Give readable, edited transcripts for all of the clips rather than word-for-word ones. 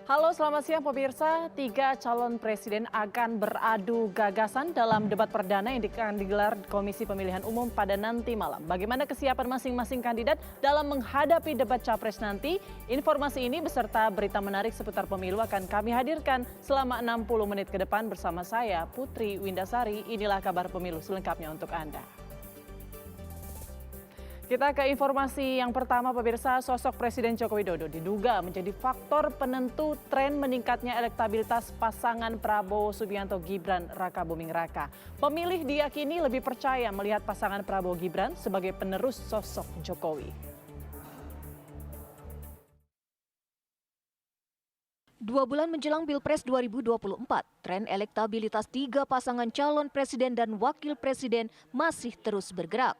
Halo, selamat siang pemirsa. 3 calon presiden akan beradu gagasan dalam debat perdana yang akan digelar Komisi Pemilihan Umum pada nanti malam. Bagaimana kesiapan masing-masing kandidat dalam menghadapi debat capres nanti? Informasi ini beserta berita menarik seputar pemilu akan kami hadirkan selama 60 menit ke depan bersama saya, Putri Windasari. Inilah kabar pemilu selengkapnya untuk Anda. Kita ke informasi yang pertama pemirsa, sosok Presiden Joko Widodo diduga menjadi faktor penentu tren meningkatnya elektabilitas pasangan Prabowo Subianto Gibran Raka Buming Raka. Pemilih diyakini lebih percaya melihat pasangan Prabowo Gibran sebagai penerus sosok Jokowi. 2 bulan menjelang Pilpres 2024, tren elektabilitas 3 pasangan calon presiden dan wakil presiden masih terus bergerak.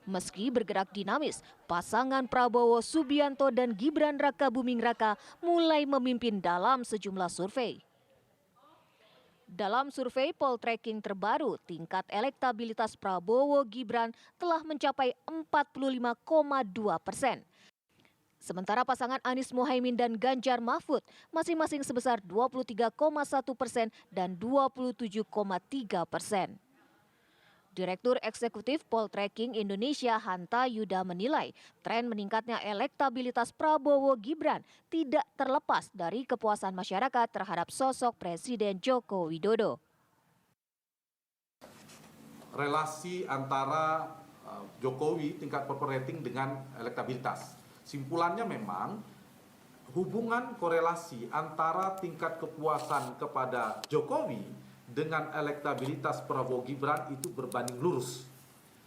Meski bergerak dinamis, pasangan Prabowo Subianto dan Gibran Raka Buming Raka mulai memimpin dalam sejumlah survei. Dalam survei Poltreking terbaru, tingkat elektabilitas Prabowo Gibran telah mencapai 45,2%. Sementara pasangan Anies Mohaimin dan Ganjar Mahfud masing-masing sebesar 23,1% dan 27,3%. Direktur Eksekutif Poltreking Indonesia Hanta Yuda menilai tren meningkatnya elektabilitas Prabowo Gibran tidak terlepas dari kepuasan masyarakat terhadap sosok Presiden Joko Widodo. Relasi antara Jokowi tingkat approval rating dengan elektabilitas. Simpulannya memang hubungan korelasi antara tingkat kepuasan kepada Jokowi dengan elektabilitas Prabowo Gibran itu berbanding lurus.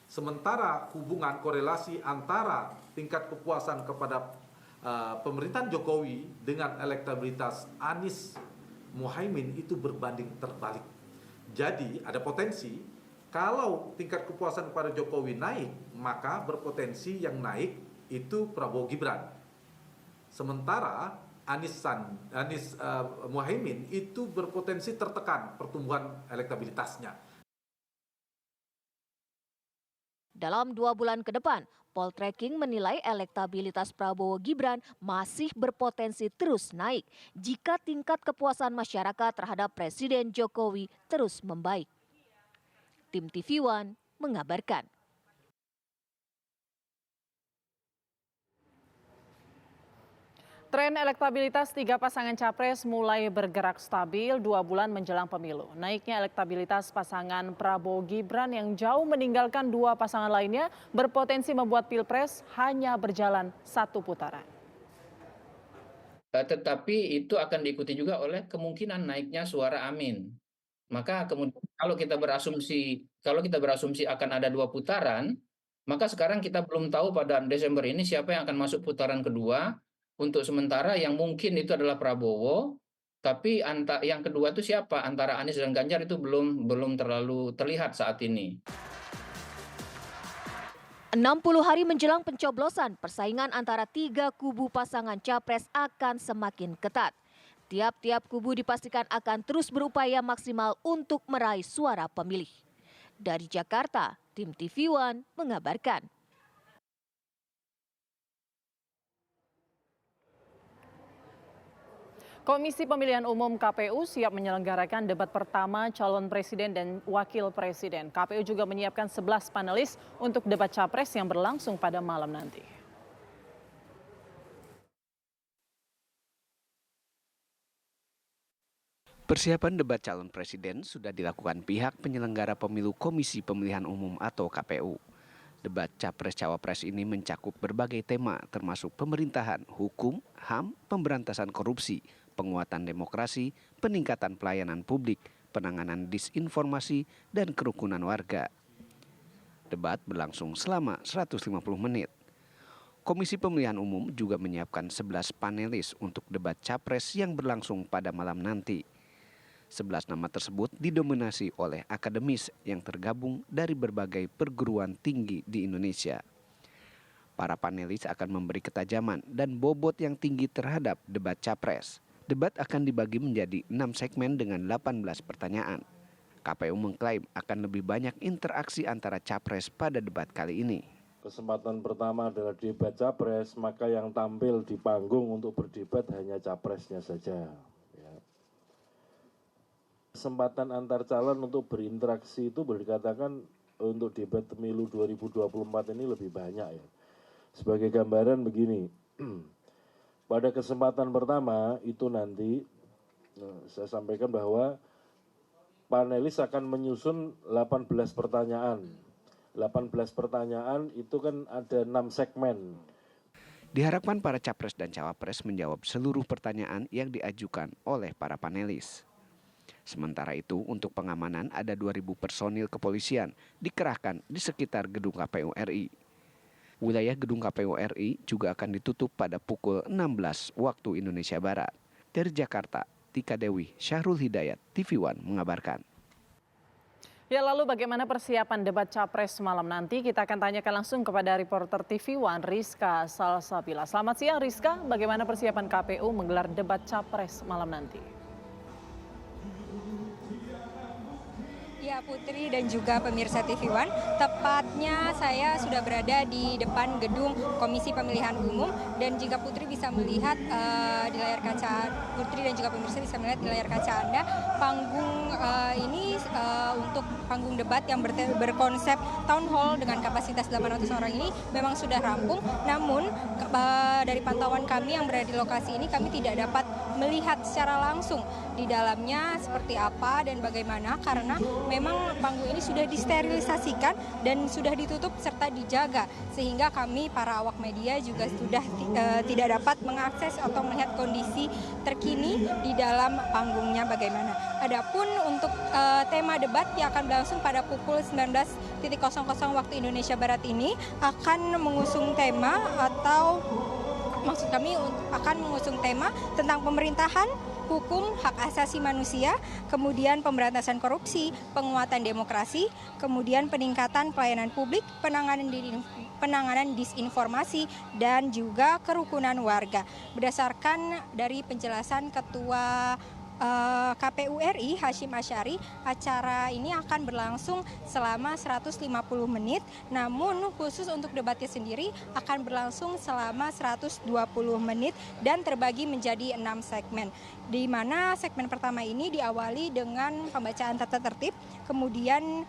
Sementara hubungan korelasi antara tingkat kepuasan kepada pemerintahan Jokowi dengan elektabilitas Anies Mohaimin itu berbanding terbalik. Jadi ada potensi kalau tingkat kepuasan kepada Jokowi naik, maka berpotensi yang naik itu Prabowo Gibran. Sementara Anies Mohaimin itu berpotensi tertekan pertumbuhan elektabilitasnya. Dalam 2 bulan ke depan, Poltreking menilai elektabilitas Prabowo Gibran masih berpotensi terus naik jika tingkat kepuasan masyarakat terhadap Presiden Jokowi terus membaik. Tim TV One mengabarkan. Tren elektabilitas 3 pasangan capres mulai bergerak stabil 2 bulan menjelang pemilu. Naiknya elektabilitas pasangan Prabowo Gibran yang jauh meninggalkan 2 pasangan lainnya berpotensi membuat Pilpres hanya berjalan 1 putaran. Tetapi itu akan diikuti juga oleh kemungkinan naiknya suara amin. Maka kemudian kalau kita berasumsi akan ada 2 putaran, maka sekarang kita belum tahu pada Desember ini siapa yang akan masuk putaran kedua. Untuk sementara yang mungkin itu adalah Prabowo, tapi yang kedua itu siapa? Antara Anies dan Ganjar itu belum terlalu terlihat saat ini. 60 hari menjelang pencoblosan, persaingan antara 3 kubu pasangan capres akan semakin ketat. Tiap-tiap kubu dipastikan akan terus berupaya maksimal untuk meraih suara pemilih. Dari Jakarta, tim TV One mengabarkan. Komisi Pemilihan Umum KPU siap menyelenggarakan debat pertama calon presiden dan wakil presiden. KPU juga menyiapkan 11 panelis untuk debat capres yang berlangsung pada malam nanti. Persiapan debat calon presiden sudah dilakukan pihak penyelenggara pemilu Komisi Pemilihan Umum atau KPU. Debat capres-cawapres ini mencakup berbagai tema termasuk pemerintahan, hukum, HAM, pemberantasan korupsi, penguatan demokrasi, peningkatan pelayanan publik, penanganan disinformasi, dan kerukunan warga. Debat berlangsung selama 150 menit. Komisi Pemilihan Umum juga menyiapkan 11 panelis untuk debat capres yang berlangsung pada malam nanti. 11 nama tersebut didominasi oleh akademis yang tergabung dari berbagai perguruan tinggi di Indonesia. Para panelis akan memberi ketajaman dan bobot yang tinggi terhadap debat capres. Debat akan dibagi menjadi 6 segmen dengan 18 pertanyaan. KPU mengklaim akan lebih banyak interaksi antara capres pada debat kali ini. Kesempatan pertama adalah debat capres, maka yang tampil di panggung untuk berdebat hanya capresnya saja. Ya. Kesempatan antar calon untuk berinteraksi itu boleh dikatakan untuk debat pemilu 2024 ini lebih banyak ya. Sebagai gambaran begini, pada kesempatan pertama itu nanti saya sampaikan bahwa panelis akan menyusun 18 pertanyaan. 18 pertanyaan itu kan ada 6 segmen. Diharapkan para capres dan cawapres menjawab seluruh pertanyaan yang diajukan oleh para panelis. Sementara itu, untuk pengamanan ada 2.000 personil kepolisian dikerahkan di sekitar gedung KPU RI. Wilayah gedung KPU RI juga akan ditutup pada pukul 16 waktu Indonesia Barat. Dari Jakarta, Tika Dewi, Syahrul Hidayat, TV One mengabarkan. Ya, lalu bagaimana persiapan debat Capres malam nanti? Kita akan tanyakan langsung kepada reporter TV One Rizka Salsabila. Selamat siang Rizka, bagaimana persiapan KPU menggelar debat Capres malam nanti? Ya Putri dan juga pemirsa TV One, tepatnya saya sudah berada di depan gedung Komisi Pemilihan Umum dan jika Putri bisa melihat di layar kaca, Putri dan juga pemirsa bisa melihat di layar kaca Anda, panggung ini untuk panggung debat yang berkonsep town hall dengan kapasitas 800 orang ini memang sudah rampung, namun dari pantauan kami yang berada di lokasi ini kami tidak dapat melihat secara langsung di dalamnya seperti apa dan bagaimana karena memang panggung ini sudah disterilisasikan dan sudah ditutup serta dijaga sehingga kami para awak media juga sudah tidak dapat mengakses atau melihat kondisi terkini di dalam panggungnya bagaimana. Adapun untuk tema debat yang akan berlangsung pada pukul 19.00 waktu Indonesia Barat ini akan mengusung tema atau maksud kami akan mengusung tema tentang pemerintahan, hukum, hak asasi manusia, kemudian pemberantasan korupsi, penguatan demokrasi, kemudian peningkatan pelayanan publik, penanganan disinformasi, dan juga kerukunan warga. Berdasarkan dari penjelasan Ketua KPU RI Hasyim Asyari, acara ini akan berlangsung selama 150 menit, namun khusus untuk debatnya sendiri akan berlangsung selama 120 menit dan terbagi menjadi 6 segmen. Di mana segmen pertama ini diawali dengan pembacaan tata tertib, kemudian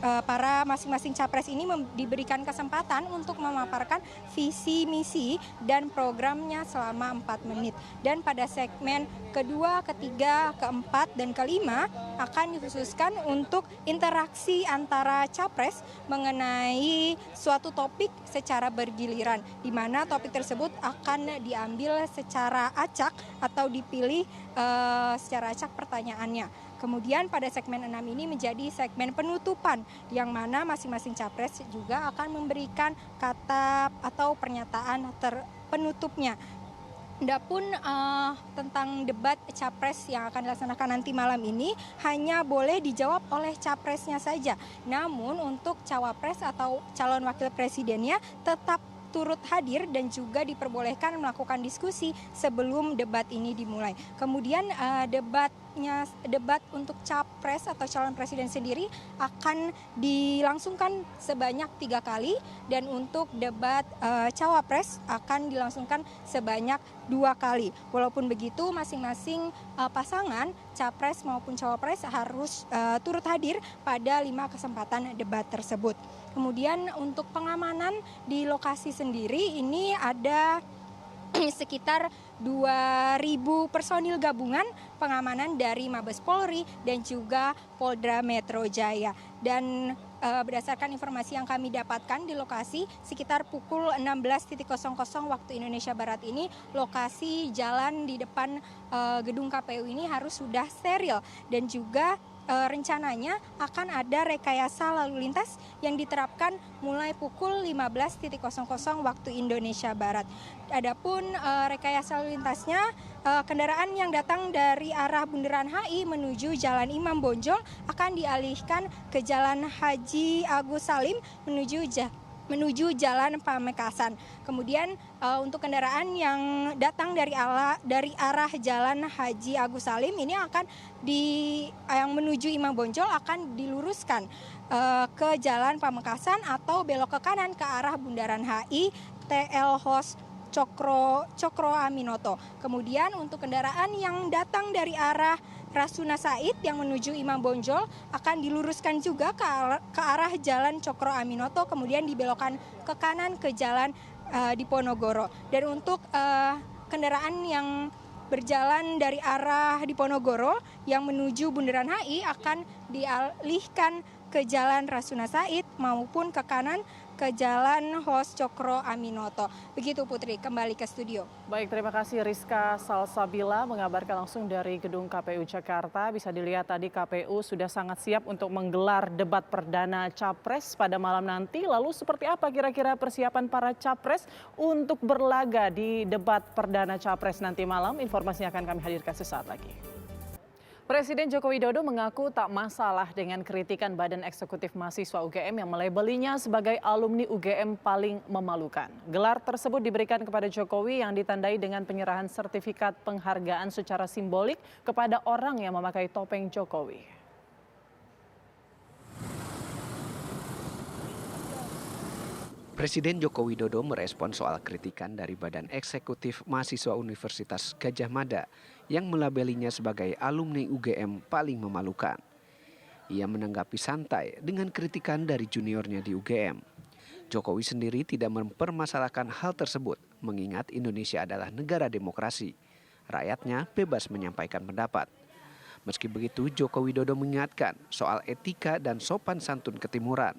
para masing-masing capres ini diberikan kesempatan untuk memaparkan visi, misi, dan programnya selama 4 menit. Dan pada segmen kedua, ketiga, keempat, dan kelima akan dikhususkan untuk interaksi antara capres mengenai suatu topik secara bergiliran, di mana topik tersebut akan diambil secara acak atau dipilih secara acak pertanyaannya. Kemudian pada segmen 6 ini menjadi segmen penutupan yang mana masing-masing capres juga akan memberikan kata atau pernyataan penutupnya. Adapun tentang debat capres yang akan dilaksanakan nanti malam ini hanya boleh dijawab oleh capresnya saja. Namun untuk cawapres atau calon wakil presidennya tetap turut hadir dan juga diperbolehkan melakukan diskusi sebelum debat ini dimulai. Kemudian debat untuk capres atau calon presiden sendiri akan dilangsungkan sebanyak 3 kali dan untuk debat cawapres akan dilangsungkan sebanyak 2 kali. Walaupun begitu masing-masing pasangan capres maupun cawapres harus turut hadir pada 5 kesempatan debat tersebut. Kemudian untuk pengamanan di lokasi sendiri ini ada sekitar 2.000 personil gabungan pengamanan dari Mabes Polri dan juga Polda Metro Jaya. Dan berdasarkan informasi yang kami dapatkan di lokasi sekitar pukul 16.00 waktu Indonesia Barat ini lokasi jalan di depan gedung KPU ini harus sudah steril dan juga rencananya akan ada rekayasa lalu lintas yang diterapkan mulai pukul 15.00 waktu Indonesia Barat. Adapun rekayasa lalu lintasnya, kendaraan yang datang dari arah Bundaran HI menuju Jalan Imam Bonjol akan dialihkan ke Jalan Haji Agus Salim menuju menuju Jalan Pamekasan. Kemudian untuk kendaraan yang datang dari arah Jalan Haji Agus Salim ini akan yang menuju Imam Bonjol akan diluruskan ke Jalan Pamekasan atau belok ke kanan ke arah Bundaran HI TL Hos Cokro Aminoto. Kemudian untuk kendaraan yang datang dari arah Rasuna Said yang menuju Imam Bonjol akan diluruskan juga ke arah Jalan Cokro Aminoto, kemudian dibelokkan ke kanan ke Jalan Diponegoro. Dan untuk kendaraan yang berjalan dari arah Diponegoro yang menuju Bundaran HI akan dialihkan ke Jalan Rasuna Said maupun ke kanan ke Jalan Hos Cokro Aminoto. Begitu Putri, kembali ke studio. Baik, terima kasih Rizka Salsabila mengabarkan langsung dari Gedung KPU Jakarta. Bisa dilihat tadi KPU sudah sangat siap untuk menggelar debat perdana Capres pada malam nanti. Lalu seperti apa kira-kira persiapan para Capres untuk berlaga di debat perdana Capres nanti malam? Informasinya akan kami hadirkan sesaat lagi. Presiden Joko Widodo mengaku tak masalah dengan kritikan Badan Eksekutif Mahasiswa UGM yang melabelinya sebagai alumni UGM paling memalukan. Gelar tersebut diberikan kepada Jokowi yang ditandai dengan penyerahan sertifikat penghargaan secara simbolik kepada orang yang memakai topeng Jokowi. Presiden Joko Widodo merespon soal kritikan dari Badan Eksekutif Mahasiswa Universitas Gadjah Mada yang melabelinya sebagai alumni UGM paling memalukan. Ia menanggapi santai dengan kritikan dari juniornya di UGM. Jokowi sendiri tidak mempermasalahkan hal tersebut, mengingat Indonesia adalah negara demokrasi. Rakyatnya bebas menyampaikan pendapat. Meski begitu, Joko Widodo mengingatkan soal etika dan sopan santun ketimuran.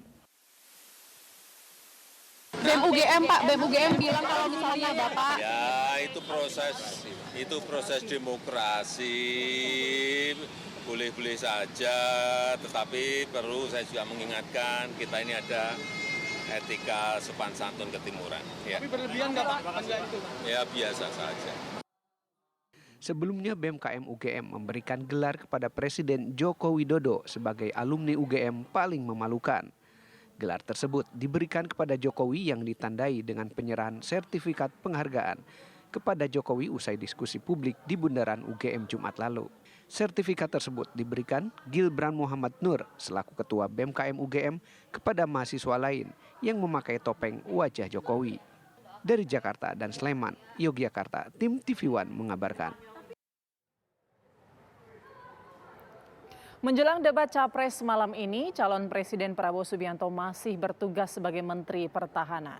BEM UGM Pak, BEM UGM bilang kalau misalnya Bapak... Ya, itu proses demokrasi, boleh-boleh saja, tetapi perlu saya juga mengingatkan kita ini ada etika sopan santun ketimuran. Ya. Tapi berlebihan nggak Pak? Ya, biasa saja. Sebelumnya BMKM UGM memberikan gelar kepada Presiden Joko Widodo sebagai alumni UGM paling memalukan. Gelar tersebut diberikan kepada Jokowi yang ditandai dengan penyerahan sertifikat penghargaan kepada Jokowi usai diskusi publik di Bundaran UGM Jumat lalu. Sertifikat tersebut diberikan Gibran Muhammad Nur selaku Ketua BMKM UGM kepada mahasiswa lain yang memakai topeng wajah Jokowi. Dari Jakarta dan Sleman, Yogyakarta, tim TV One mengabarkan. Menjelang debat Capres malam ini, calon Presiden Prabowo Subianto masih bertugas sebagai Menteri Pertahanan.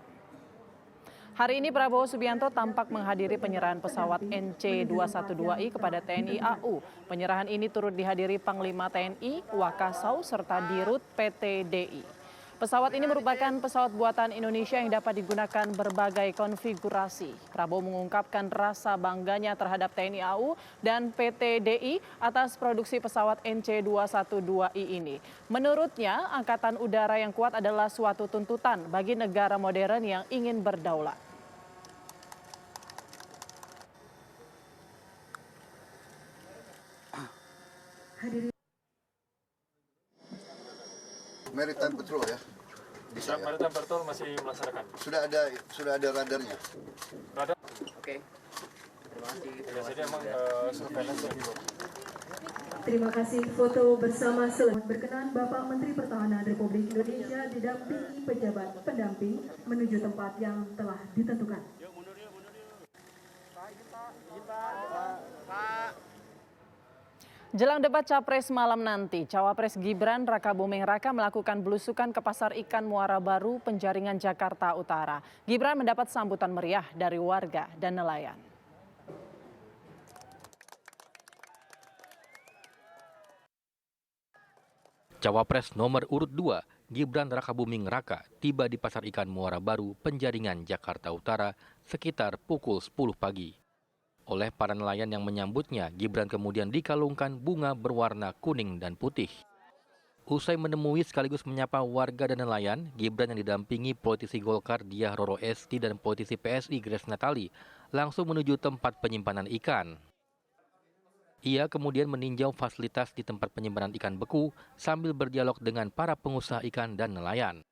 Hari ini Prabowo Subianto tampak menghadiri penyerahan pesawat NC-212I kepada TNI AU. Penyerahan ini turut dihadiri Panglima TNI, Wakasau, serta Dirut PT DI. Pesawat ini merupakan pesawat buatan Indonesia yang dapat digunakan berbagai konfigurasi. Prabowo mengungkapkan rasa bangganya terhadap TNI AU dan PT DI atas produksi pesawat NC-212I ini. Menurutnya, angkatan udara yang kuat adalah suatu tuntutan bagi negara modern yang ingin berdaulat. Maritime Patrol ya. Maritime Patrol masih melaksanakan. Sudah ada radarnya. Radar. Oke. Terima kasih. Biasanya emang surveillance yang gitu. Terima kasih. Foto bersama selesai. Berkenan Bapak Menteri Pertahanan Republik Indonesia didampingi pejabat pendamping menuju tempat yang telah ditentukan. Jelang debat Capres malam nanti, Cawapres Gibran Rakabuming Raka melakukan belusukan ke Pasar Ikan Muara Baru, Penjaringan, Jakarta Utara. Gibran mendapat sambutan meriah dari warga dan nelayan. Cawapres nomor urut 2, Gibran Rakabuming Raka, tiba di Pasar Ikan Muara Baru, Penjaringan, Jakarta Utara, sekitar pukul 10 pagi. Oleh para nelayan yang menyambutnya, Gibran kemudian dikalungkan bunga berwarna kuning dan putih. Usai menemui sekaligus menyapa warga dan nelayan, Gibran yang didampingi politisi Golkar Diah Roro Esti dan politisi PSI Grace Natali langsung menuju tempat penyimpanan ikan. Ia kemudian meninjau fasilitas di tempat penyimpanan ikan beku sambil berdialog dengan para pengusaha ikan dan nelayan.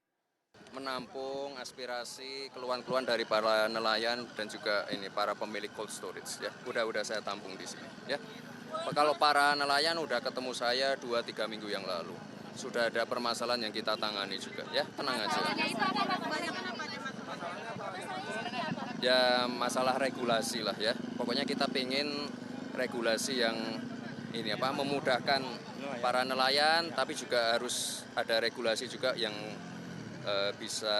menampung aspirasi keluhan-keluhan dari para nelayan dan juga para pemilik cold storage ya. Udah saya tampung di sini ya. Kalau para nelayan udah ketemu saya 2-3 minggu yang lalu. Sudah ada permasalahan yang kita tangani juga ya. Tenang aja. Ya masalah regulasi lah ya. Pokoknya kita pengen regulasi yang memudahkan para nelayan, tapi juga harus ada regulasi juga yang bisa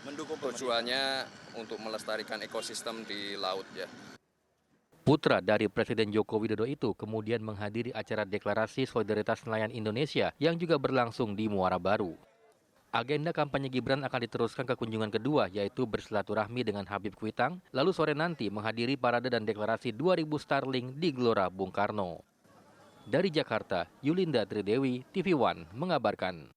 mendukung tujuannya untuk melestarikan ekosistem di laut ya. Putra dari Presiden Joko Widodo itu kemudian menghadiri acara deklarasi solidaritas nelayan Indonesia yang juga berlangsung di Muara Baru. Agenda kampanye Gibran akan diteruskan ke kunjungan kedua, yaitu bersilaturahmi dengan Habib Kuitang, lalu sore nanti menghadiri parade dan deklarasi 2000 Starling di Gelora Bung Karno. Dari Jakarta, Yulinda Tridewi, TV One mengabarkan.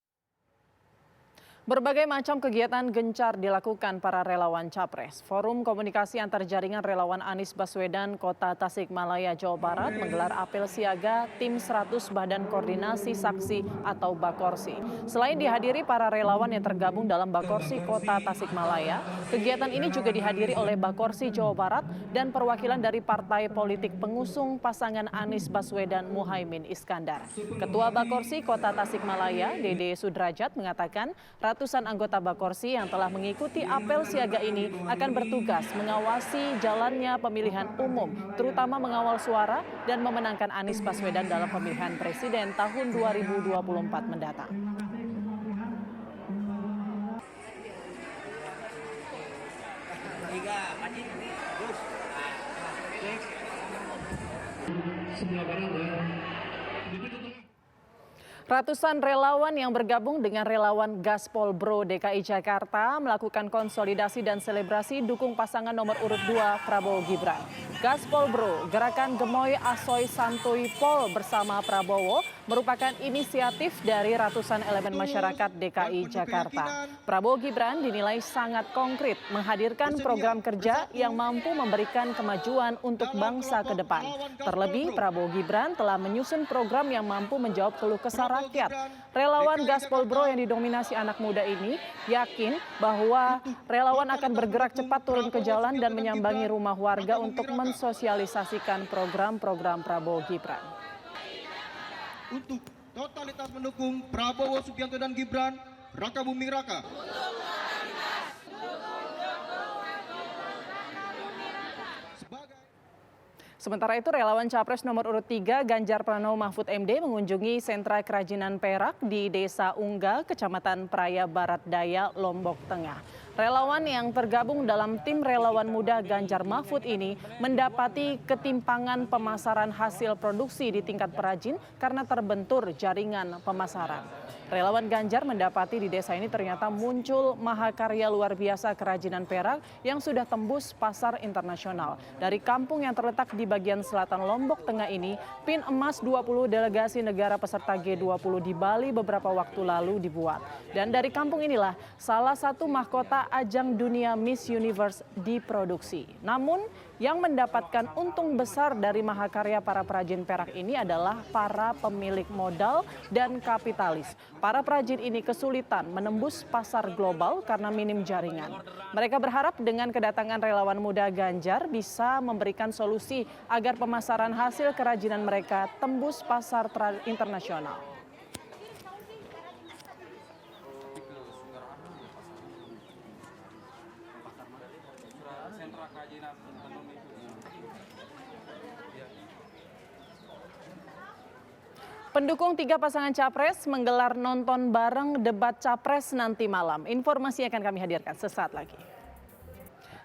Berbagai macam kegiatan gencar dilakukan para relawan Capres. Forum Komunikasi Antar Jaringan Relawan Anies Baswedan Kota Tasikmalaya, Jawa Barat menggelar apel siaga Tim 100 Badan Koordinasi Saksi atau Bakorsi. Selain dihadiri para relawan yang tergabung dalam Bakorsi Kota Tasikmalaya, kegiatan ini juga dihadiri oleh Bakorsi Jawa Barat dan perwakilan dari partai politik pengusung pasangan Anies Baswedan Muhaimin Iskandar. Ketua Bakorsi Kota Tasikmalaya, Dede Sudrajat, mengatakan ratusan anggota Bakorsi yang telah mengikuti apel siaga ini akan bertugas mengawasi jalannya pemilihan umum, terutama mengawal suara dan memenangkan Anies Baswedan dalam pemilihan presiden tahun 2024 mendatang. Ratusan relawan yang bergabung dengan relawan Gaspol Bro DKI Jakarta melakukan konsolidasi dan selebrasi dukung pasangan nomor urut 2 Prabowo Gibran. Gaspol Bro, Gerakan Gemoy Asoy Santuy Pol bersama Prabowo, merupakan inisiatif dari ratusan elemen masyarakat DKI Jakarta. Prabowo Gibran dinilai sangat konkret menghadirkan program kerja yang mampu memberikan kemajuan untuk bangsa ke depan. Terlebih, Prabowo Gibran telah menyusun program yang mampu menjawab keluh kesah rakyat. Relawan Gaspol Bro yang didominasi anak muda ini yakin bahwa relawan akan bergerak cepat turun ke jalan dan menyambangi rumah warga untuk mensosialisasikan program-program Prabowo Gibran. Untuk totalitas mendukung Prabowo Subianto dan Gibran, Raka Buming Raka. Sementara itu, relawan Capres nomor urut 3 Ganjar Pranowo Mahfud MD mengunjungi sentra kerajinan perak di Desa Ungga, Kecamatan Praia Barat Daya, Lombok Tengah. Relawan yang tergabung dalam tim relawan muda Ganjar Mahfud ini mendapati ketimpangan pemasaran hasil produksi di tingkat perajin karena terbentur jaringan pemasaran. Relawan Ganjar mendapati di desa ini ternyata muncul mahakarya luar biasa kerajinan perak yang sudah tembus pasar internasional. Dari kampung yang terletak di bagian selatan Lombok Tengah ini, pin emas 20 delegasi negara peserta G20 di Bali beberapa waktu lalu dibuat. Dan dari kampung inilah salah satu mahkota ajang dunia Miss Universe diproduksi. Namun yang mendapatkan untung besar dari mahakarya para perajin perak ini adalah para pemilik modal dan kapitalis. Para perajin ini kesulitan menembus pasar global karena minim jaringan. Mereka berharap dengan kedatangan relawan muda Ganjar bisa memberikan solusi agar pemasaran hasil kerajinan mereka tembus pasar internasional. Pendukung 3 pasangan Capres menggelar nonton bareng debat Capres nanti malam. Informasi akan kami hadirkan sesaat lagi.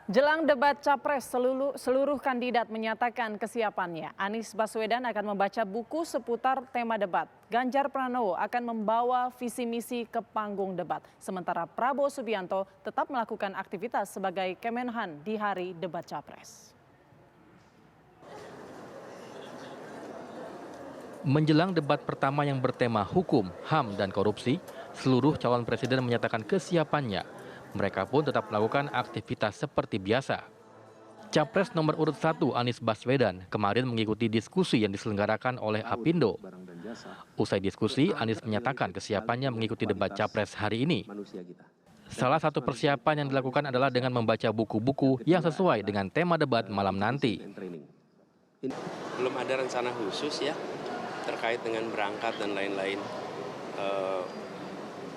Jelang debat Capres, seluruh kandidat menyatakan kesiapannya. Anies Baswedan akan membaca buku seputar tema debat. Ganjar Pranowo akan membawa visi misi ke panggung debat. Sementara Prabowo Subianto tetap melakukan aktivitas sebagai Kemenhan di hari debat Capres. Menjelang debat pertama yang bertema hukum, HAM, dan korupsi, seluruh calon presiden menyatakan kesiapannya. Mereka pun tetap melakukan aktivitas seperti biasa. Capres nomor urut 1 Anies Baswedan kemarin mengikuti diskusi yang diselenggarakan oleh Apindo. Usai diskusi, Anies menyatakan kesiapannya mengikuti debat Capres hari ini. Salah satu persiapan yang dilakukan adalah dengan membaca buku-buku yang sesuai dengan tema debat malam nanti. Belum ada rencana khusus ya terkait dengan berangkat dan lain-lain.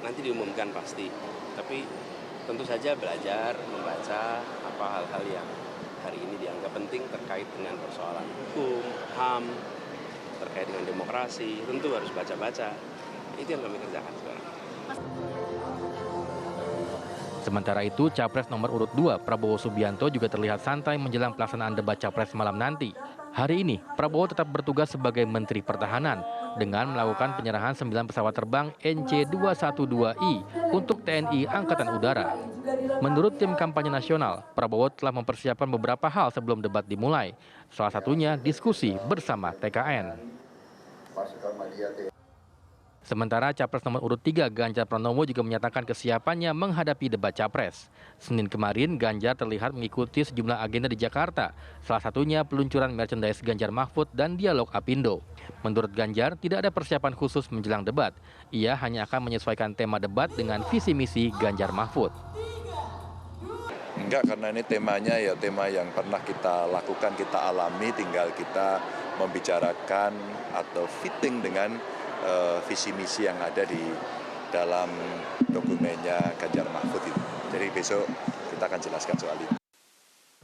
Nanti diumumkan pasti. Tapi tentu saja belajar, membaca apa hal-hal yang hari ini dianggap penting terkait dengan persoalan hukum, HAM, terkait dengan demokrasi, tentu harus baca-baca. Itu yang kami kerjakan sekarang. Sementara itu, Capres nomor urut 2 Prabowo Subianto juga terlihat santai menjelang pelaksanaan debat Capres malam nanti. Hari ini, Prabowo tetap bertugas sebagai Menteri Pertahanan dengan melakukan penyerahan 9 pesawat terbang NC-212I untuk TNI Angkatan Udara. Menurut tim kampanye nasional, Prabowo telah mempersiapkan beberapa hal sebelum debat dimulai. Salah satunya diskusi bersama TKN. Sementara Capres nomor urut 3 Ganjar Pranowo juga menyatakan kesiapannya menghadapi debat Capres. Senin kemarin, Ganjar terlihat mengikuti sejumlah agenda di Jakarta, salah satunya peluncuran merchandise Ganjar Mahfud dan dialog Apindo. Menurut Ganjar, tidak ada persiapan khusus menjelang debat. Ia hanya akan menyesuaikan tema debat dengan visi misi Ganjar Mahfud. Enggak, karena ini temanya ya tema yang pernah kita lakukan, kita alami, tinggal kita membicarakan atau fitting dengan visi misi yang ada di dalam dokumennya Ganjar Mahfud itu. Jadi besok kita akan jelaskan soal itu.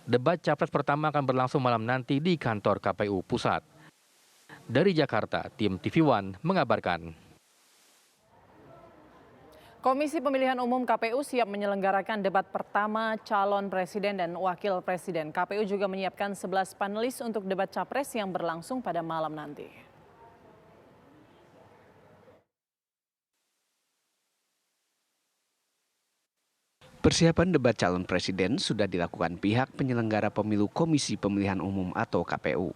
Debat Capres pertama akan berlangsung malam nanti di kantor KPU Pusat. Dari Jakarta, tim TV One mengabarkan. Komisi Pemilihan Umum KPU siap menyelenggarakan debat pertama calon presiden dan wakil presiden. KPU juga menyiapkan 11 panelis untuk debat Capres yang berlangsung pada malam nanti. Persiapan debat calon presiden sudah dilakukan pihak penyelenggara pemilu Komisi Pemilihan Umum atau KPU.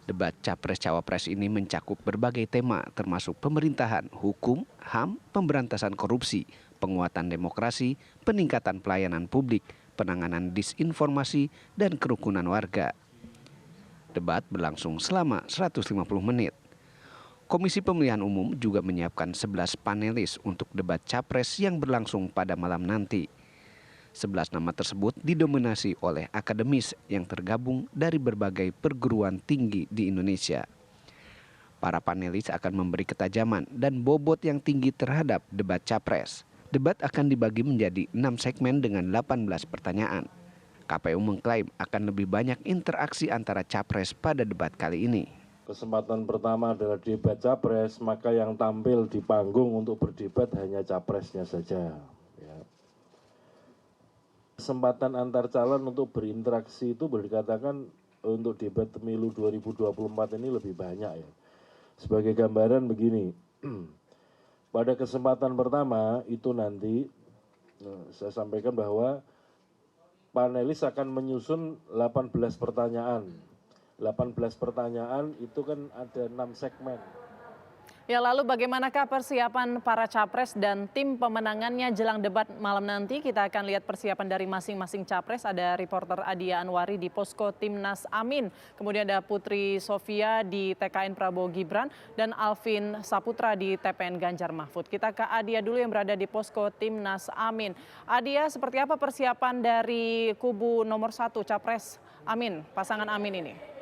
Debat Capres-Cawapres ini mencakup berbagai tema termasuk pemerintahan, hukum, HAM, pemberantasan korupsi, penguatan demokrasi, peningkatan pelayanan publik, penanganan disinformasi, dan kerukunan warga. Debat berlangsung selama 150 menit. Komisi Pemilihan Umum juga menyiapkan 11 panelis untuk debat Capres yang berlangsung pada malam nanti. 11 nama tersebut didominasi oleh akademis yang tergabung dari berbagai perguruan tinggi di Indonesia. Para panelis akan memberi ketajaman dan bobot yang tinggi terhadap debat Capres. Debat akan dibagi menjadi 6 segmen dengan 18 pertanyaan. KPU mengklaim akan lebih banyak interaksi antara Capres pada debat kali ini. Kesempatan pertama adalah debat Capres, maka yang tampil di panggung untuk berdebat hanya Capresnya saja. Kesempatan antar calon untuk berinteraksi itu boleh dikatakan untuk debat pemilu 2024 ini lebih banyak ya. Sebagai gambaran begini, pada kesempatan pertama itu nanti saya sampaikan bahwa panelis akan menyusun 18 pertanyaan. 18 pertanyaan itu kan ada 6 segmen. Ya, lalu bagaimanakah persiapan para capres dan tim pemenangannya jelang debat malam nanti? Kita akan lihat persiapan dari masing-masing capres. Ada reporter Adia Anwari di Posko Timnas Amin. Kemudian ada Putri Sofia di TKN Prabowo Gibran dan Alvin Saputra di TPN Ganjar Mahfud. Kita ke Adia dulu yang berada di Posko Timnas Amin. Adia, seperti apa persiapan dari kubu nomor 1 capres Amin, pasangan Amin ini?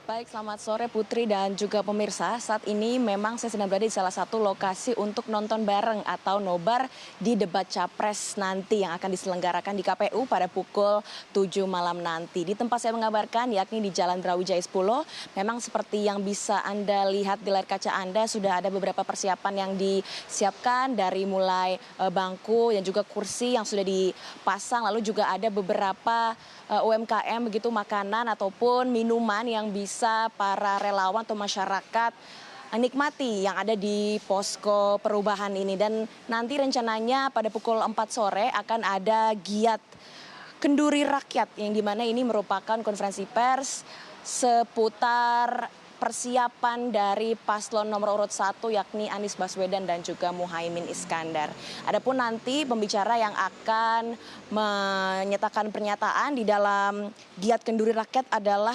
Baik, selamat sore Putri dan juga pemirsa. Saat ini memang saya sedang berada di salah satu lokasi untuk nonton bareng atau nobar di debat Capres nanti yang akan diselenggarakan di KPU pada pukul 7 malam nanti. Di tempat saya mengabarkan yakni di Jalan Brawijaya 10, memang seperti yang bisa Anda lihat di layar kaca Anda sudah ada beberapa persiapan yang disiapkan dari mulai bangku dan juga kursi yang sudah dipasang, lalu juga ada beberapa UMKM begitu makanan ataupun minuman yang bisa para relawan atau masyarakat nikmati yang ada di posko perubahan ini. Dan nanti rencananya pada pukul 4 sore akan ada giat kenduri rakyat yang dimana ini merupakan konferensi pers seputar persiapan dari paslon nomor urut 1 yakni Anies Baswedan dan juga Muhaimin Iskandar. Adapun nanti pembicara yang akan menyatakan pernyataan di dalam Giat Kenduri Rakyat adalah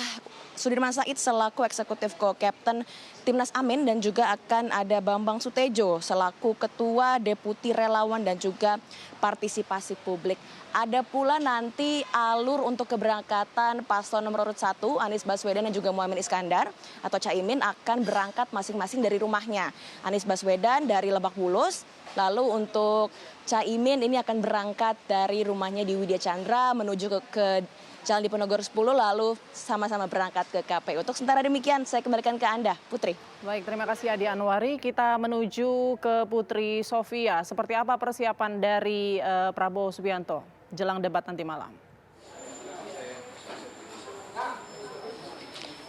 Sudirman Said selaku eksekutif co-captain Timnas Amin dan juga akan ada Bambang Sutejo selaku ketua deputi relawan dan juga partisipasi publik. Ada pula nanti alur untuk keberangkatan paslon nomor urut 1 Anies Baswedan dan juga Muhaimin Iskandar atau Caimin akan berangkat masing-masing dari rumahnya. Anies Baswedan dari Lebak Bulus, lalu untuk Caimin ini akan berangkat dari rumahnya di Widya Chandra menuju ke Jalan Diponegoro 10 lalu sama-sama berangkat ke KPU. Untuk sementara demikian saya kembalikan ke Anda, Putri. Baik, terima kasih Adi Anwari. Kita menuju ke Putri Sofia. Seperti apa persiapan dari Prabowo Subianto jelang debat nanti malam?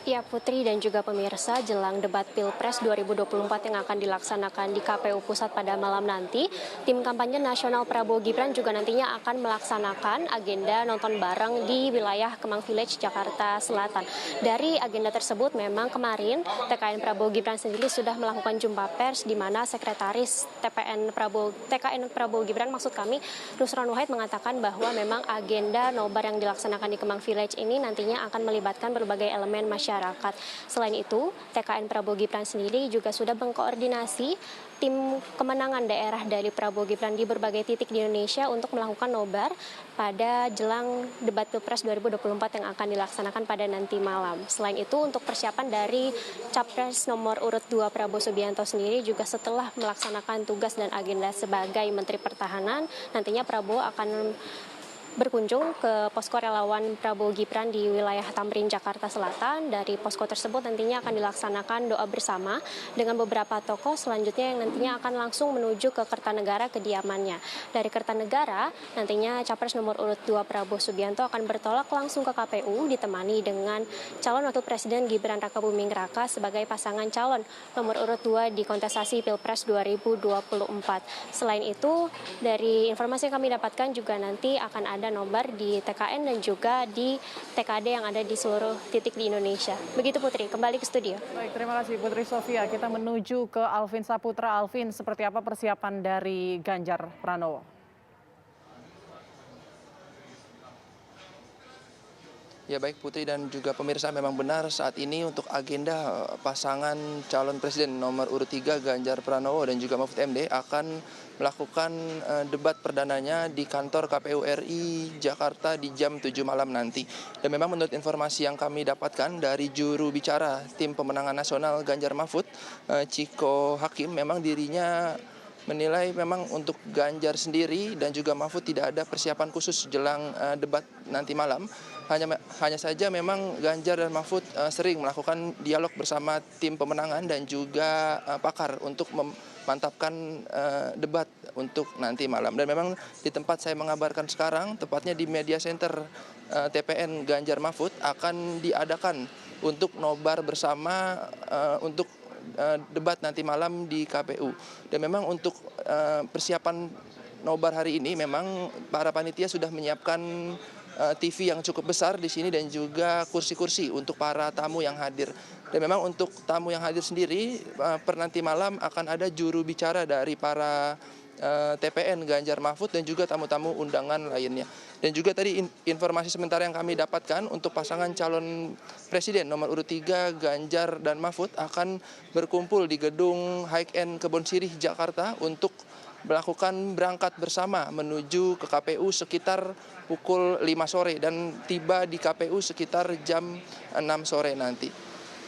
Ya Putri dan juga pemirsa, jelang debat Pilpres 2024 yang akan dilaksanakan di KPU Pusat pada malam nanti, tim kampanye nasional Prabowo Gibran juga nantinya akan melaksanakan agenda nonton bareng di wilayah Kemang Village, Jakarta Selatan. Dari agenda tersebut memang kemarin TKN Prabowo Gibran sendiri sudah melakukan jumpa pers di mana sekretaris TKN Prabowo Gibran maksud kami Nusron Wahid mengatakan bahwa memang agenda nobar yang dilaksanakan di Kemang Village ini nantinya akan melibatkan berbagai elemen masyarakat. Selain itu, TKN Prabowo Gibran sendiri juga sudah mengkoordinasi tim kemenangan daerah dari Prabowo Gibran di berbagai titik di Indonesia untuk melakukan nobar pada jelang debat Pilpres 2024 yang akan dilaksanakan pada nanti malam. Selain itu, untuk persiapan dari Capres nomor urut 2 Prabowo Subianto sendiri juga setelah melaksanakan tugas dan agenda sebagai Menteri Pertahanan, nantinya Prabowo akan berkunjung ke posko relawan Prabowo Gibran di wilayah Tamrin, Jakarta Selatan. Dari posko tersebut nantinya akan dilaksanakan doa bersama dengan beberapa tokoh selanjutnya yang nantinya akan langsung menuju ke Kertanegara kediamannya. Dari Kertanegara nantinya Capres nomor urut 2 Prabowo Subianto akan bertolak langsung ke KPU ditemani dengan calon wakil presiden Gibran Rakabuming Raka sebagai pasangan calon nomor urut 2 di kontestasi Pilpres 2024. Selain itu, dari informasi yang kami dapatkan juga nanti akan ada nobar di TKN dan juga di TKD yang ada di seluruh titik di Indonesia. Begitu Putri, kembali ke studio. Baik, terima kasih Putri Sofia. Kita menuju ke Alvin Saputra. Alvin, seperti apa persiapan dari Ganjar Pranowo? Ya baik Putri dan juga pemirsa, memang benar saat ini untuk agenda pasangan calon presiden nomor urut 3 Ganjar Pranowo dan juga Mahfud MD akan melakukan debat perdananya di kantor KPU RI Jakarta di jam 7 malam nanti. Dan memang menurut informasi yang kami dapatkan dari juru bicara tim pemenangan nasional Ganjar Mahfud, Ciko Hakim, memang dirinya menilai memang untuk Ganjar sendiri dan juga Mahfud tidak ada persiapan khusus jelang debat nanti malam. Hanya saja memang Ganjar dan Mahfud sering melakukan dialog bersama tim pemenangan dan juga pakar untuk memantapkan debat untuk nanti malam. Dan memang di tempat saya mengabarkan sekarang, tepatnya di Media Center TPN Ganjar Mahfud, akan diadakan untuk nobar bersama untuk debat nanti malam di KPU. Dan memang untuk persiapan nobar hari ini memang para panitia sudah menyiapkan TV yang cukup besar di sini dan juga kursi-kursi untuk para tamu yang hadir. Dan memang untuk tamu yang hadir sendiri per nanti malam akan ada juru bicara dari para TPN Ganjar Mahfud dan juga tamu-tamu undangan lainnya. Dan juga tadi informasi sementara yang kami dapatkan untuk pasangan calon presiden nomor urut 3 Ganjar dan Mahfud akan berkumpul di gedung High End Kebon Sirih Jakarta untuk melakukan berangkat bersama menuju ke KPU sekitar pukul 5 sore dan tiba di KPU sekitar jam 6 sore nanti.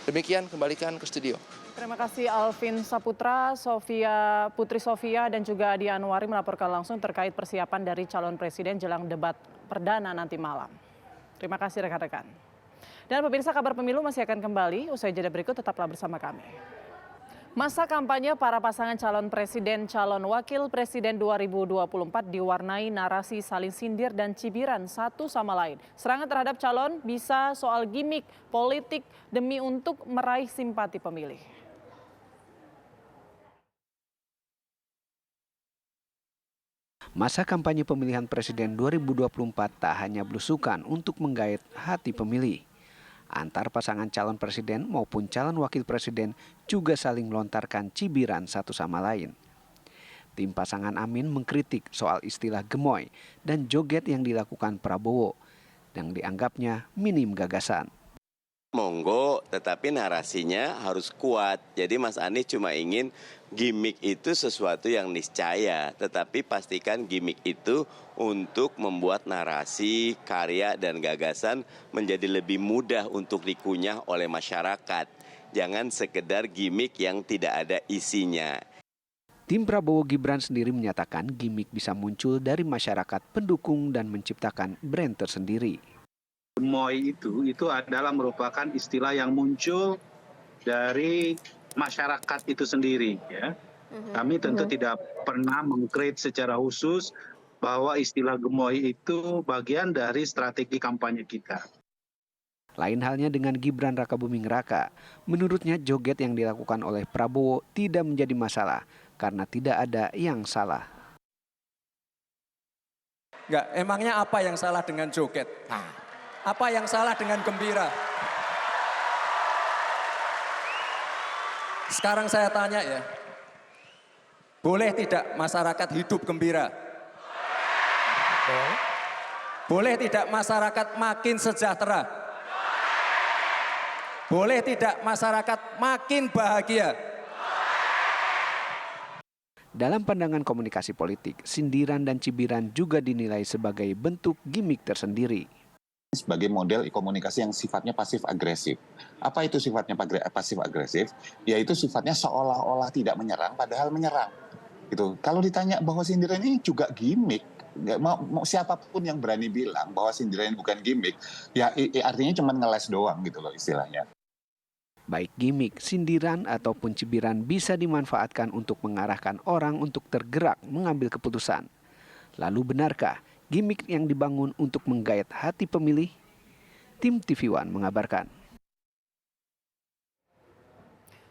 Demikian, kembalikan ke studio. Terima kasih Alvin Saputra, Putri Sofia dan juga Adi Anwari melaporkan langsung terkait persiapan dari calon presiden jelang debat perdana nanti malam. Terima kasih rekan-rekan. Dan pemirsa, kabar pemilu masih akan kembali. Usai jeda berikut tetaplah bersama kami. Masa kampanye para pasangan calon presiden, calon wakil presiden 2024 diwarnai narasi saling sindir dan cibiran satu sama lain. Serangan terhadap calon bisa soal gimmick politik demi untuk meraih simpati pemilih. Masa kampanye pemilihan presiden 2024 tak hanya belusukan untuk menggait hati pemilih. Antar pasangan calon presiden maupun calon wakil presiden juga saling melontarkan cibiran satu sama lain. Tim pasangan Amin mengkritik soal istilah gemoy dan joget yang dilakukan Prabowo yang dianggapnya minim gagasan. Monggo, tetapi narasinya harus kuat. Jadi Mas Anies cuma ingin gimmick itu sesuatu yang niscaya, tetapi pastikan gimmick itu untuk membuat narasi, karya, dan gagasan menjadi lebih mudah untuk dikunyah oleh masyarakat. Jangan sekedar gimmick yang tidak ada isinya. Tim Prabowo Gibran sendiri menyatakan gimmick bisa muncul dari masyarakat pendukung dan menciptakan brand tersendiri. Gemoy itu adalah merupakan istilah yang muncul dari masyarakat itu sendiri, ya. Kami tentu tidak pernah mengkreat secara khusus bahwa istilah gemoy itu bagian dari strategi kampanye kita. Lain halnya dengan Gibran Rakabuming Raka. Menurutnya joget yang dilakukan oleh Prabowo tidak menjadi masalah karena tidak ada yang salah. Enggak, emangnya apa yang salah dengan joget? Apa yang salah dengan gembira? Sekarang saya tanya ya, boleh tidak masyarakat hidup gembira? Boleh tidak masyarakat makin sejahtera? Boleh tidak masyarakat makin bahagia? Dalam pandangan komunikasi politik, sindiran dan cibiran juga dinilai sebagai bentuk gimmick tersendiri. Sebagai model komunikasi yang sifatnya pasif-agresif. Apa itu sifatnya pasif-agresif? Yaitu sifatnya seolah-olah tidak menyerang, padahal menyerang. Gitu. Kalau ditanya bahwa sindiran ini juga gimmick, mau siapapun yang berani bilang bahwa sindiran bukan gimmick, ya artinya cuma ngeles doang gitu loh istilahnya. Baik gimmick, sindiran, ataupun cibiran bisa dimanfaatkan untuk mengarahkan orang untuk tergerak mengambil keputusan. Lalu benarkah gimmick yang dibangun untuk menggait hati pemilih? Tim TV One mengabarkan.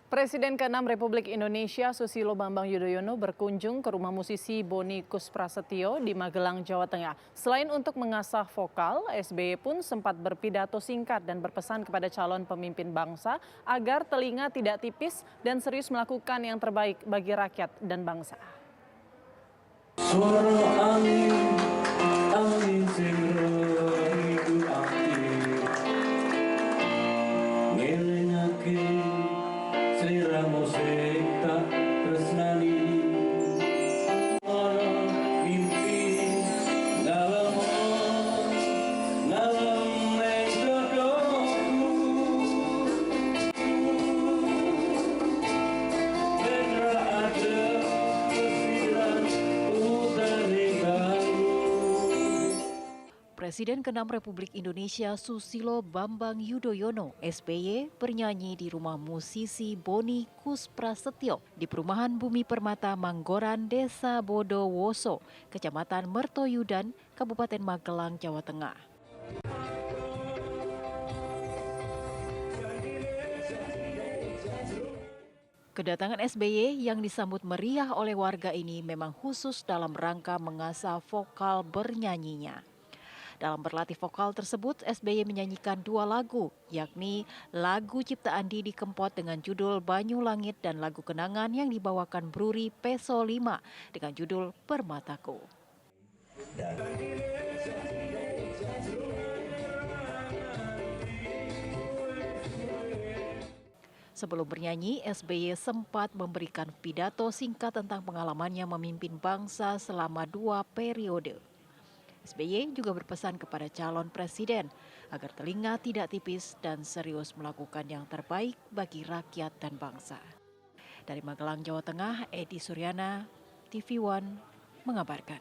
Presiden ke-6 Republik Indonesia Susilo Bambang Yudhoyono berkunjung ke rumah musisi Boni Kusprasetyo di Magelang, Jawa Tengah. Selain untuk mengasah vokal, SBY pun sempat berpidato singkat dan berpesan kepada calon pemimpin bangsa agar telinga tidak tipis dan serius melakukan yang terbaik bagi rakyat dan bangsa. Suara angin, angin sing rahiku aktif ngelingake selera musik tak tresnani ora mimpi dalam dodoku bener ada kesiran. Presiden ke-6 Republik Indonesia Susilo Bambang Yudhoyono (SBY) bernyanyi di rumah musisi Boni Kusprasetyo di Perumahan Bumi Permata Manggoran, Desa Bodowoso, Kecamatan Mertoyudan, Kabupaten Magelang, Jawa Tengah. Kedatangan SBY yang disambut meriah oleh warga ini memang khusus dalam rangka mengasah vokal bernyanyinya. Dalam berlatih vokal tersebut, SBY menyanyikan 2 lagu, yakni lagu ciptaan Didi Kempot dengan judul Banyu Langit dan lagu kenangan yang dibawakan Bruri Peso 5 dengan judul Permataku. Sebelum bernyanyi, SBY sempat memberikan pidato singkat tentang pengalamannya memimpin bangsa selama 2 periode. SBY juga berpesan kepada calon presiden agar telinga tidak tipis dan serius melakukan yang terbaik bagi rakyat dan bangsa. Dari Magelang, Jawa Tengah, Edi Suryana, TV One mengabarkan.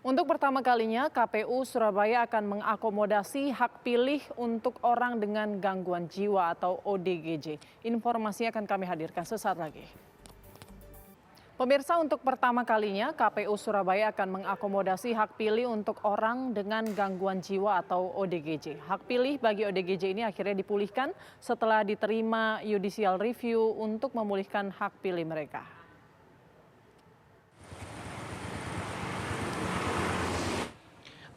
Untuk pertama kalinya, KPU Surabaya akan mengakomodasi hak pilih untuk orang dengan gangguan jiwa atau ODGJ. Informasi akan kami hadirkan sesaat lagi. Pemirsa, untuk pertama kalinya KPU Surabaya akan mengakomodasi hak pilih untuk orang dengan gangguan jiwa atau ODGJ. Hak pilih bagi ODGJ ini akhirnya dipulihkan setelah diterima judicial review untuk memulihkan hak pilih mereka.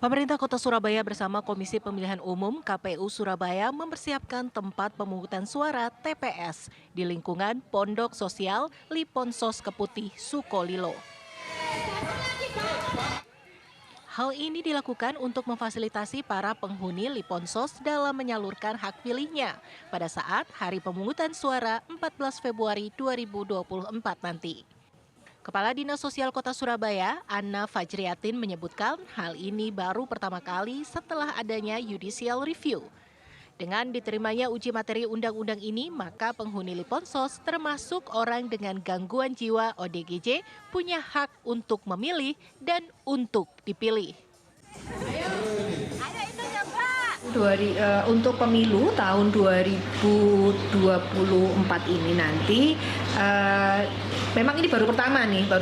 Pemerintah Kota Surabaya bersama Komisi Pemilihan Umum KPU Surabaya mempersiapkan tempat pemungutan suara TPS di lingkungan Pondok Sosial Liponsos Keputih Sukolilo. Hal ini dilakukan untuk memfasilitasi para penghuni Liponsos dalam menyalurkan hak pilihnya pada saat hari pemungutan suara 14 Februari 2024 nanti. Kepala Dinas Sosial Kota Surabaya, Anna Fajriatin menyebutkan hal ini baru pertama kali setelah adanya judicial review. Dengan diterimanya uji materi undang-undang ini, maka penghuni Liponsos termasuk orang dengan gangguan jiwa ODGJ punya hak untuk memilih dan untuk dipilih. Untuk pemilu tahun 2024 ini nanti memang ini baru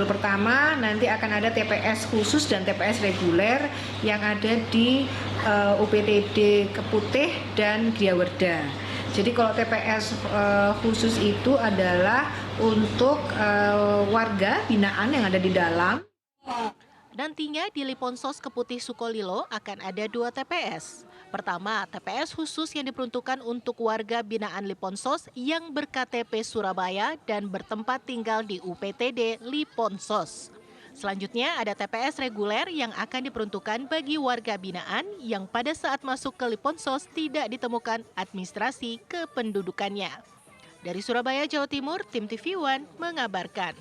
pertama nanti akan ada TPS khusus dan TPS reguler yang ada di UPTD Keputih dan Griawerda. Jadi kalau TPS khusus itu adalah untuk warga binaan yang ada di dalam. Nantinya di Liponsos Keputih Sukolilo akan ada 2 TPS. Pertama, TPS khusus yang diperuntukkan untuk warga binaan Liponsos yang berKTP Surabaya dan bertempat tinggal di UPTD Liponsos. Selanjutnya ada TPS reguler yang akan diperuntukkan bagi warga binaan yang pada saat masuk ke Liponsos tidak ditemukan administrasi kependudukannya. Dari Surabaya, Jawa Timur, tim TV One mengabarkan.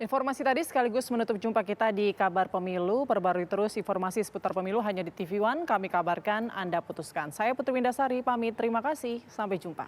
Informasi tadi sekaligus menutup jumpa kita di Kabar Pemilu. Perbarui terus informasi seputar pemilu hanya di TV One. Kami kabarkan, Anda putuskan. Saya Putri Windasari, pamit. Terima kasih. Sampai jumpa.